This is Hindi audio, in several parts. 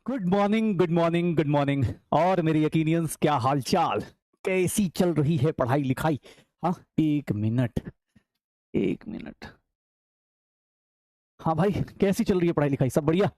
Good morning, good morning, good morning. और मेरे यकीनियंस, क्या हालचाल, कैसी चल रही है पढ़ाई लिखाई? हाँ, एक मिनट, एक मिनट। हाँ भाई, कैसी चल रही है पढ़ाई लिखाई? सब बढ़िया?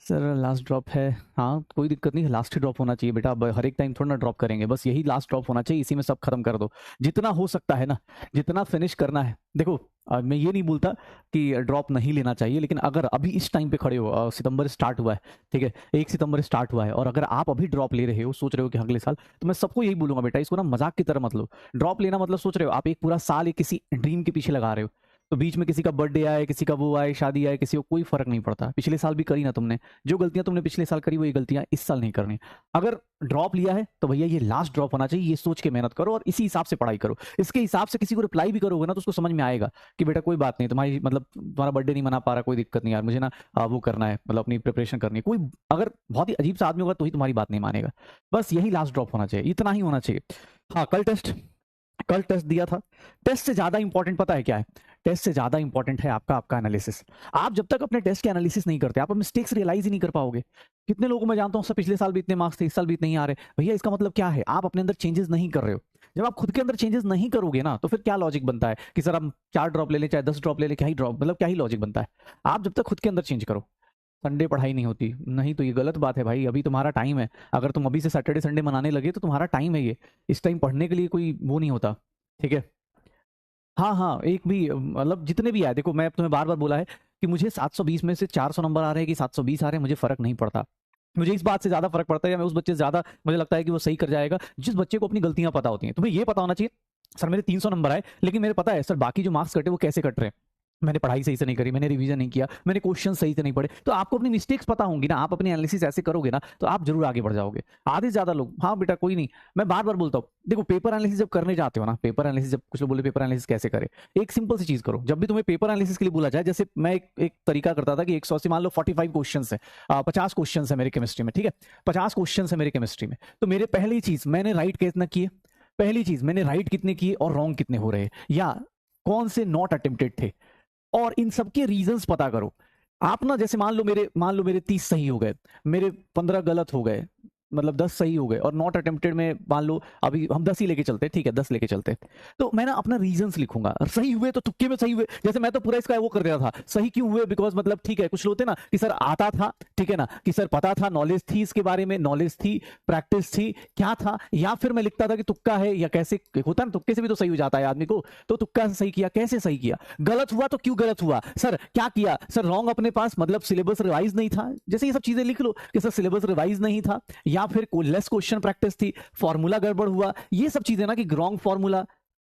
सर लास्ट ड्रॉप है। हाँ, कोई दिक्कत नहीं है, लास्ट ही ड्रॉप होना चाहिए बेटा। अब हर एक टाइम थोड़ा ना ड्रॉप करेंगे, बस यही लास्ट ड्रॉप होना चाहिए, इसी में सब खत्म कर दो जितना हो सकता है ना, जितना फिनिश करना है। देखो, मैं ये नहीं बोलता कि ड्रॉप नहीं लेना चाहिए, लेकिन अगर अभी इस टाइम पे खड़े हो, सितंबर स्टार्ट हुआ है, ठीक है, 1 सितंबर स्टार्ट हुआ है, और अगर आप अभी ड्रॉप ले रहे हो, सोच रहे हो कि अगले साल, तो मैं सबको यही बोलूंगा बेटा, इसको ना मजाक की तरह मत लो। ड्रॉप लेना मतलब सोच रहे हो आप एक पूरा साल एक किसी ड्रीम के पीछे लगा रहे हो, तो बीच में किसी का बर्थडे आए, किसी का वो आए, शादी आए, किसी को कोई फर्क नहीं पड़ता। पिछले साल भी करी ना तुमने, जो गलतियां तुमने पिछले साल करी वही गलतियां इस साल नहीं करनी। अगर ड्रॉप लिया है तो भैया ये लास्ट ड्रॉप होना चाहिए, ये सोच के मेहनत करो और इसी हिसाब से पढ़ाई करो। इसके हिसाब से किसी को रिप्लाई भी करोगे ना तो उसको समझ में आएगा कि बेटा कोई बात नहीं, तुम्हारी मतलब तुम्हारा बर्थडे नहीं मना पा रहा, कोई दिक्कत नहीं यार, मुझे ना वो करना है, मतलब अपनी प्रिपरेशन करनी है। कोई अगर बहुत ही अजीब सा आदमी होगा तो ही तुम्हारी बात नहीं मानेगा। बस यही लास्ट ड्रॉप होना चाहिए, इतना ही होना चाहिए। हाँ, कल टेस्ट दिया था। टेस्ट से ज्यादा इंपॉर्टेंट पता है क्या है? टेस्ट से ज्यादा इंपॉर्टेंट है आपका एनालिसिस। आप जब तक अपने टेस्ट के एनालिसिस नहीं करते, आप मिस्टेक्स रियलाइज ही नहीं कर पाओगे। कितने लोगों में जानता हूं सर, पिछले साल भी इतने मार्क्स थे, इस साल भी इतने ही आ रहे। भैया इसका मतलब क्या है? आप अपने अंदर चेंजेस नहीं कर रहे हो। जब आप खुद के अंदर चेंजेस नहीं करोगे ना, तो फिर क्या लॉजिक बनता है कि सर हम 4 ड्रॉप ले लें चाहे 10 ड्रॉप ले लें, क्या ही ड्रॉप, मतलब क्या ही लॉजिक बनता है? आप जब तक खुद के अंदर चेंज करो। संडे पढ़ाई नहीं होती नहीं तो ये गलत बात है भाई, अभी तुम्हारा टाइम है। अगर तुम अभी से सैटरडे संडे मनाने लगे तो तुम्हारा टाइम है ये। इस टाइम पढ़ने के लिए कोई वो नहीं होता, ठीक है? हाँ हाँ, एक भी मतलब जितने भी आए, देखो मैं तुम्हें बार बार बोला है कि मुझे 720 में से 400 नंबर आ रहे हैं कि 720 आ रहे हैं, मुझे फर्क नहीं पड़ता। मुझे इस बात से ज्यादा फर्क पड़ता है, या मैं उस बच्चे से ज्यादा मुझे लगता है कि वो सही कर जाएगा जिस बच्चे को अपनी गलतियां पता होती हैं। तुम्हें ये पता होना चाहिए सर मेरे 300 नंबर आए, लेकिन मेरे पता है सर बाकी जो मार्क्स कटे वो कैसे कट रहे हैं। मैंने पढ़ाई सही से नहीं करी, मैंने रिवीजन नहीं किया, मैंने क्वेश्चन सही से नहीं पढ़े। तो आपको अपनी मिस्टेक्स पता होंगी ना, आप अपनी एनालिसिस ऐसे करोगे ना तो आप जरूर आगे बढ़ जाओगे। आधे से ज्यादा लोग, हाँ बेटा कोई नहीं, मैं बार बार बोलता हूँ, देखो पेपर एनालिसिस जब करने जाते हो ना, पेपर एनालिसिस जब कुछ लोग बोले पेपर एनालिसिस कैसे करे, एक सिंपल सी चीज करो। जब भी तुम्हें पेपर एनालिसिस के लिए बोला जाए, जैसे मैं एक तरीका करता था कि 180 मान लो 45 क्वेश्चन है, 50 क्वेश्चन है मेरे केमिस्ट्री में, ठीक है, 50 क्वेश्चन है मेरे केमिस्ट्री में, तो मेरे पहली चीज मैंने राइट कितना किए, पहली चीज मैंने राइट कितने किए और रॉन्ग कितने हो रहे, या कौन से नॉट अटेम्प्टेड थे, और इन सबके रीजंस पता करो। आप ना जैसे मान लो मेरे 30 सही हो गए, मेरे 15 गलत हो गए, मतलब 10 सही हो गए, और नॉट अटेम्प्टेड में मान लो अभी हम 10 ही लेके चलते हैं, ठीक है 10 लेके चलते हैं, तो मैं ना अपना रीजंस लिखूंगा। सही हुए तो तुक्के में सही हुए, जैसे मैं तो पूरा इसका वो कर देता था, सही क्यों हुए, बिकॉज मतलब ठीक है कुछ होते ना कि सर आता था, ठीक है ना, कि सर पता था, नॉलेज थी इसके बारे में, नॉलेज थी, प्रैक्टिस थी, क्या था, या फिर मैं लिखता था कि तुक्का है, या कैसे होता है ना, तुक्के से भी तो सही हो जाता है आदमी को, तो तुक्का से सही किया, कैसे सही किया, गलत हुआ तो क्यों गलत हुआ, सर क्या किया, सर रॉन्ग अपने पास मतलब सिलेबस रिवाइज नहीं था, जैसे ये सब चीजें लिख लो कि सर सिलेबस रिवाइज नहीं था, या फिर लेस क्वेश्चन प्रैक्टिस थी, फॉर्मूला गड़बड़ हुआ, ये सब चीजें ना कि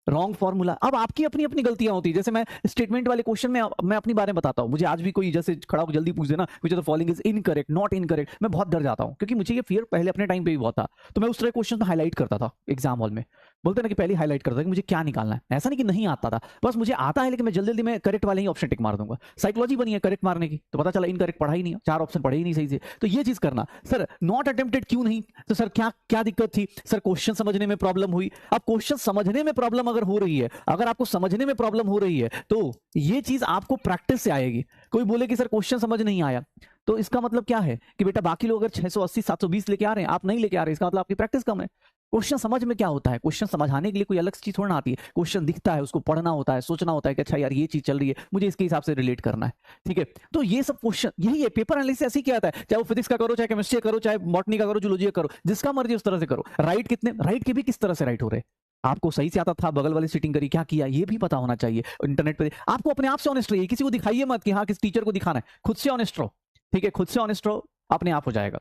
रॉन्ग फॉर्मूला। अब आपकी अपनी अपनी गलतियां होती है। जैसे मैं स्टेटमेंट वाले क्वेश्चन में मैं अपनी बारे में बताता हूं, मुझे आज भी कोई जैसे खड़ा हो जल्दी पूछ देना मुझे तो following is incorrect, not incorrect, मैं बहुत डर जाता हूं, क्योंकि मुझे ये फियर पहले अपने टाइम पे भी बहुत था। तो मैं उस तरह क्वेश्चन में हाईलाइट करता था एग्जाम हॉल में, बोलते ना कि पहले हाईलाइट करता था कि मुझे क्या निकालना है। ऐसा नहीं कि नहीं आता था, बस मुझे आता है, लेकिन मैं जल्दी जल्दी में करेक्ट वाले ही ऑप्शन टिक मार दूंगा। साइकोलॉजी बनी है करेक्ट मारने की, तो पता चला इनकरेक्ट पढ़ा ही नहीं, 4 ऑप्शन पढ़े ही नहीं सही से। तो ये चीज करना। सर नॉट अटेम्प्टेड क्यों नहीं, तो सर क्या क्या दिक्कत थी, सर क्वेश्चन समझने में प्रॉब्लम हुई। अब क्वेश्चन समझने में प्रॉब्लम अगर हो रही है, अगर आपको समझने में प्रॉब्लम हो रही है, तो ये चीज आपको प्रैक्टिस से आएगी। कोई बोले कि सर क्वेश्चन समझ नहीं आया, तो इसका मतलब क्या है कि बेटा बाकी लोग अगर 680 720 लेके आ रहे हैं, आप नहीं लेके आ रहे, इसका मतलब आपकी प्रैक्टिस कम है। क्वेश्चन समझ में क्या होता है, क्वेश्चन समझाने के लिए कोई अलग चीज थोड़ा ना आती है, क्वेश्चन दिखता है, उसको पढ़ना होता है, सोचना होता है कि अच्छा यार ये चीज चल रही है, मुझे इसके हिसाब से रिलेट करना है, ठीक है। तो ये सब क्वेश्चन, यही है पेपर एनालिसिस, ऐसे ही किया आता है, चाहे वो फिजिक्स का करो, चाहे केमिस्ट्री करो, चाहे बॉटनी का करो, जूलॉजी का करो, जिसका मर्जी उस तरह से करो। राइट कितने, राइट के भी किस तरह से राइट हो रहे, आपको सही से आता था, बगल वाली सीटिंग करी, क्या किया, ये भी पता होना चाहिए। इंटरनेट पे आपको अपने आप से ऑनेस्ट रहिए, किसी को दिखाइए मत कि हाँ किस टीचर को दिखाना है, खुद से ऑनेस्ट रहो, ठीक है, खुद से ऑनेस्ट रहो, अपने आप हो जाएगा।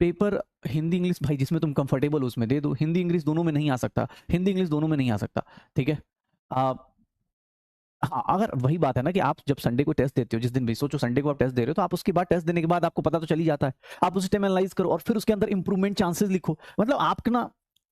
पेपर हिंदी इंग्लिश भाई जिसमें तुम कंफर्टेबल हो उसमें दे दो, हिंदी इंग्लिश दोनों में नहीं आ सकता, हिंदी इंग्लिश दोनों में नहीं आ सकता, ठीक है। हाँ, अगर वही बात है ना कि आप जब संडे को टेस्ट देते हो, जिस दिन भी सोचो संडे को आप टेस्ट दे रहे हो, तो आप उसके बाद टेस्ट देने के बाद आपको पता तो चल ही जाता है, आप उस टाइम एनालाइज करो और फिर उसके अंदर इंप्रूवमेंट चांसेस लिखो। मतलब आप ना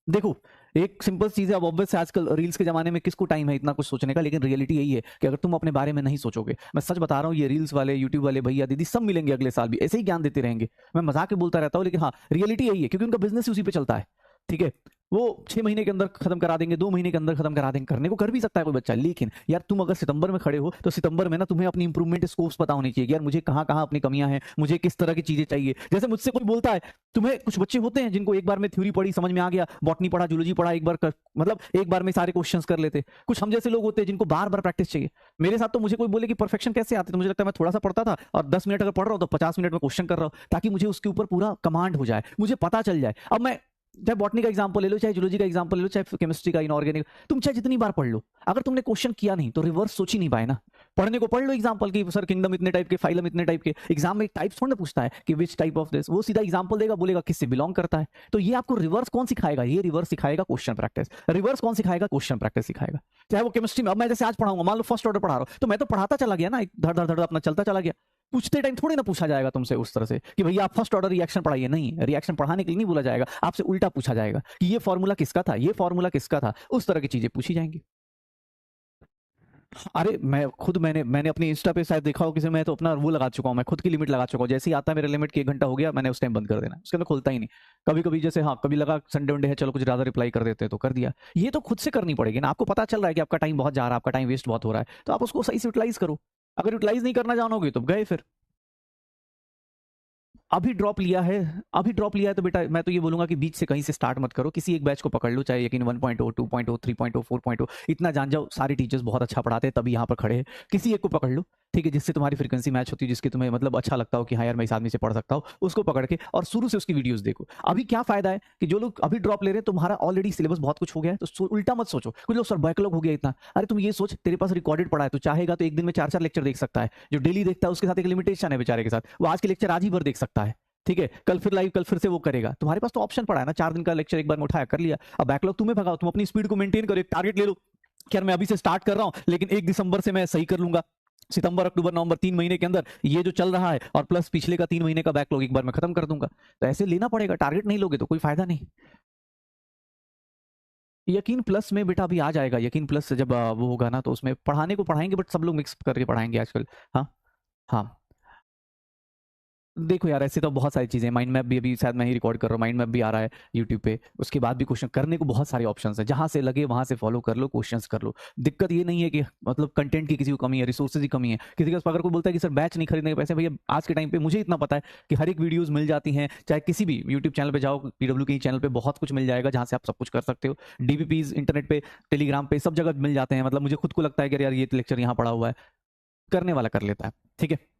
देखो, एक सिंपल चीज है, अब ऑब्वियस है आजकल रील्स के जमाने में किसको टाइम है इतना कुछ सोचने का, लेकिन रियलिटी यही है कि अगर तुम अपने बारे में नहीं सोचोगे, मैं सच बता रहा हूँ, ये रील्स वाले यूट्यूब वाले भैया दीदी सब मिलेंगे अगले साल भी ऐसे ही ज्ञान देते रहेंगे। मैं मजाक में बोलता रहता हूँ, लेकिन हाँ रियलिटी यही है, क्योंकि उनका बिजनेस ही उसी पे चलता है, ठीक है। वो 6 महीने के अंदर खत्म करा देंगे, 2 महीने के अंदर खत्म करा देंगे, करने को कर भी सकता है कोई बच्चा। लेकिन यार तुम अगर सितंबर में खड़े हो तो सितंबर में ना तुम्हें अपनी इंप्रूवमेंट स्कोप्स पता होनी चाहिए, यार मुझे कहाँ कहाँ अपनी कमियां हैं, मुझे किस तरह की चीजें चाहिए। जैसे मुझसे कोई बोलता है, तुम्हें कुछ बच्चे होते हैं जिनको एक बार में थ्योरी पढ़ी समझ में आ गया, बॉटनी पढ़ा, जूलॉजी पढ़ा, एक बार मतलब एक बार में सारे क्वेश्चंस कर लेते। कुछ हम जैसे लोग होते हैं जिनको बार बार प्रैक्टिस चाहिए। मेरे साथ तो मुझे कोई बोले कि परफेक्शन कैसे आते, तो मुझे लगता है मैं थोड़ा सा पढ़ता था और 10 मिनट अगर पढ़ रहा हूँ तो 50 मिनट में क्वेश्चन कर रहा हूँ, ताकि मुझे उसके ऊपर पूरा कमांड हो जाए, मुझे पता चल जाए। अब मैं चाहे बॉटनी का एग्जांपल ले लो, चाहे जूलॉजी का एग्जांपल ले लो, चाहे केमिस्ट्री का, इनऑर्गेनिक, तुम चाहे जितनी बार पढ़ लो, अगर तुमने क्वेश्चन किया नहीं तो रिवर्स सोच ही नहीं पाए ना। पढ़ने को पढ़ लो एग्जांपल की, सर किंगडम इतने टाइप के, फाइलम इतने टाइप के, एग्जाम में टाइप थोड़ा पूछता है कि विच टाइप ऑफ दिस, वो सीधा एग्जांपल देगा, बोलेगा किससे बिलोंग करता है। तो ये आपको रिवर्स कौन सिखाएगा? ये रिवर्स सिखाएगा क्वेश्चन प्रैक्टिस। रिवर्स कौन सिखाएगा? क्वेश्चन प्रैक्टिस सिखाएगा। चाहे वो केमिस्ट्री में, अब मैं जैसे आज पढ़ाऊंगा, मान लो फर्स्ट ऑर्डर पढ़ा रहा हूं, तो मैं तो पढ़ाता चला गया ना, धड़ धड़ धड़ अपना चलता चला गया। पूछते टाइम थोड़ी ना पूछा जाएगा तुमसे उस तरह से कि भैया आप फर्स्ट ऑर्डर रिएक्शन पढ़ाइए, नहीं, रिएक्शन पढ़ाने के लिए नहीं बोला जाएगा, आपसे उल्टा पूछा जाएगा कि ये फॉर्मूला किसका था, ये फॉर्मूला किसका था, उस तरह की चीजें पूछी जाएंगी। अरे मैं खुद मैंने अपनी इंस्टा पे शायद देखा हो किसी, मैं तो अपना वो लगा चुका हूँ, मैं खुद की लिमिट लगा चुका हूँ। जैसे ही आता है मेरा लिमिट कि 1 घंटा हो गया, मैंने उस टाइम बंद कर देना, उसके अंदर खुलता ही नहीं। कभी कभी जैसे हाँ कभी लगा संडे वनडे है, चलो कुछ ज्यादा रिप्लाई कर देते हैं तो कर दिया। ये तो खुद से करनी पड़ेगी ना, आपको पता चल रहा है कि आपका टाइम बहुत जा रहा है, आपका टाइम वेस्ट बहुत हो रहा है, तो आप उसको सही से यूटिलाइज करो। अगर यूटिलाइज नहीं करना जानोगे तो गए फिर। अभी ड्रॉप लिया है, अभी ड्रॉप लिया है तो बेटा मैं तो ये बोलूंगा कि बीच से कहीं से स्टार्ट मत करो, किसी एक बैच को पकड़ लो, चाहे यकीन 1.0, 2.0, 3.0, 4.0, इतना जान जाओ सारे टीचर्स बहुत अच्छा पढ़ाते हैं, तभी यहाँ पर खड़े हैं। किसी एक को पकड़ लो, ठीक है, जिससे तुम्हारी फ्रीक्वेंसी मैच होती है, जिसके तुम्हें मतलब अच्छा लगता हो कि हाँ यार मैं इस आदमी से पढ़ सकता हूँ, उसको पकड़ के और शुरू से उसकी वीडियोस देखो। अभी क्या फायदा है कि जो लोग अभी ड्रॉप ले रहे हैं, तुम्हारा ऑलरेडी सिलेबस बहुत कुछ हो गया है, तो उल्टा मत सोचो। कुछ लोग सर बैकलॉग हो गया इतना, अरे तुम ये सोच तेरे पास रिकॉर्डेड पड़ा है, तो चाहेगा तो एक दिन में 4-4 लेक्चर देख सकता है। जो डेली देखता है उसके साथ एक लिमिटेशन है बेचारे के साथ, वो आज के लेक्चर आज ही भर देख सकता है, ठीक है, कल फिर लाइव, कल फिर से वो करेगा। तुम्हारे पास तो ऑप्शन पड़ा है ना, 4 दिन का लेक्चर एक बार में उठाया कर लिया। अब बैकलॉग तुम्हें भगाओ, तुम अपनी स्पीड को मेंटेन करो, एक टारगेट ले लो कि यार मैं अभी से स्टार्ट कर रहा हूं, लेकिन 1 दिसंबर से मैं सही कर लूंगा, सितंबर अक्टूबर नवंबर 3 महीने के अंदर ये जो चल रहा है और प्लस पिछले का 3 महीने का बैकलॉग एक बार मैं खत्म कर दूंगा। तो ऐसे लेना पड़ेगा, टारगेट नहीं लोगे तो कोई फायदा नहीं। यकीन प्लस में बेटा अभी आ जाएगा, यकीन प्लस से जब वो होगा ना तो उसमें पढ़ाने को पढ़ाएंगे, बट सब लोग मिक्स करके पढ़ाएंगे आजकल। हाँ हाँ देखो यार ऐसे तो बहुत सारी चीजें, माइंड मैप भी अभी शायद मैं ही रिकॉर्ड कर रहा हूँ, माइंड मैप भी आ रहा है यूट्यूब पे, उसके बाद भी क्वेश्चन करने को बहुत सारे ऑप्शंस हैं, जहां से लगे वहां से फॉलो कर लो, क्वेश्चंस कर लो। दिक्कत ये नहीं है कि मतलब कंटेंट की किसी को कमी है, रिसोर्सेज की कमी है, किसी के पास अगर कोई बोलता है कि सर बैच नहीं खरीदने के पैसे, भैया आज के टाइम पे मुझे इतना पता है कि हर एक वीडियोज मिल जाती हैं, चाहे किसी भी यूट्यूब चैनल पे जाओ, पीडब्ल्यू के चैनल पे बहुत कुछ मिल जाएगा जहां से आप सब कुछ कर सकते हो। डीबीपीज इंटरनेट पे, टेलीग्राम पे, सब जगह मिल जाते हैं। मतलब मुझे खुद को लगता है कि यार ये लेक्चर यहाँ पड़ा हुआ है, करने वाला कर लेता है, ठीक है।